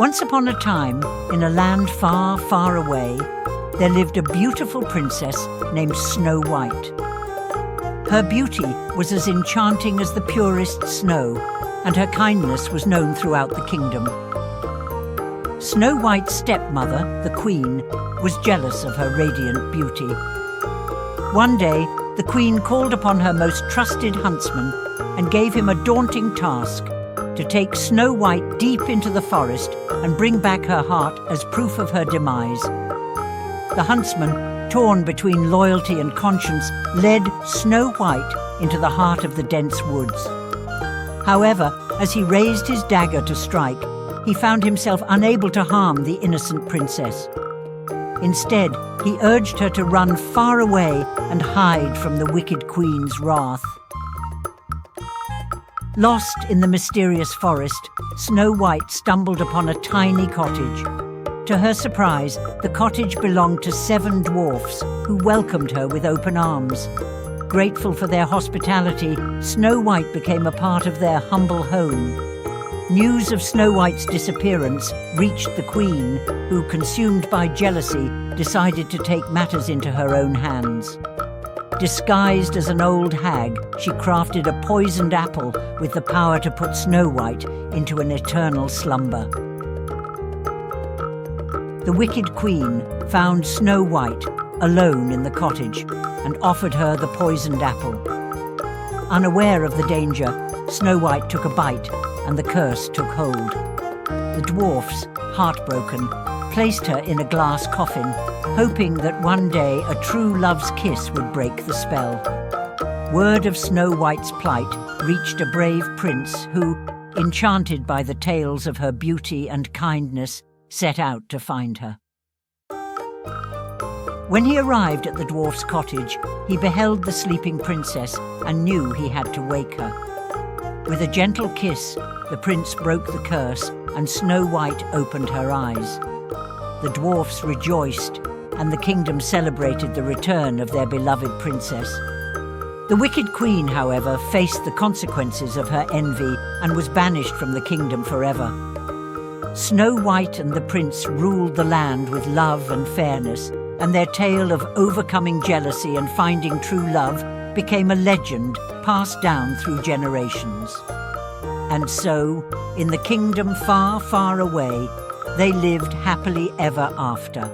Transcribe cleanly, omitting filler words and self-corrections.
Once upon a time, in a land far, far away, there lived a beautiful princess named Snow White. Her beauty was as enchanting as the purest snow, and her kindness was known throughout the kingdom. Snow White's stepmother, the Queen, was jealous of her radiant beauty. One day, the Queen called upon her most trusted huntsman and gave him a daunting task: to take Snow White deep into the forest and bring back her heart as proof of her demise. The huntsman, torn between loyalty and conscience, led Snow White into the heart of the dense woods. However, as he raised his dagger to strike, he found himself unable to harm the innocent princess. Instead, he urged her to run far away and hide from the wicked Queen's wrath. Lost in the mysterious forest, Snow White stumbled upon a tiny cottage. To her surprise, the cottage belonged to 7 dwarfs who welcomed her with open arms. Grateful for their hospitality, Snow White became a part of their humble home. News of Snow White's disappearance reached the Queen, who, consumed by jealousy, decided to take matters into her own hands. Disguised as an old hag, she crafted a poisoned apple with the power to put Snow White into an eternal slumber. The wicked Queen found Snow White alone in the cottage and offered her the poisoned apple. Unaware of the danger, Snow White took a bite and the curse took hold. The dwarfs, heartbroken, placed her in a glass coffin, hoping that one day a true love's kiss would break the spell. Word of Snow White's plight reached a brave prince who, enchanted by the tales of her beauty and kindness, set out to find her. When he arrived at the dwarf's cottage, he beheld the sleeping princess and knew he had to wake her. With a gentle kiss, the prince broke the curse and Snow White opened her eyes. The dwarfs rejoiced, and the kingdom celebrated the return of their beloved princess. The wicked queen, however, faced the consequences of her envy and was banished from the kingdom forever. Snow White and the prince ruled the land with love and fairness, and their tale of overcoming jealousy and finding true love became a legend passed down through generations. And so, in the kingdom far, far away, they lived happily ever after.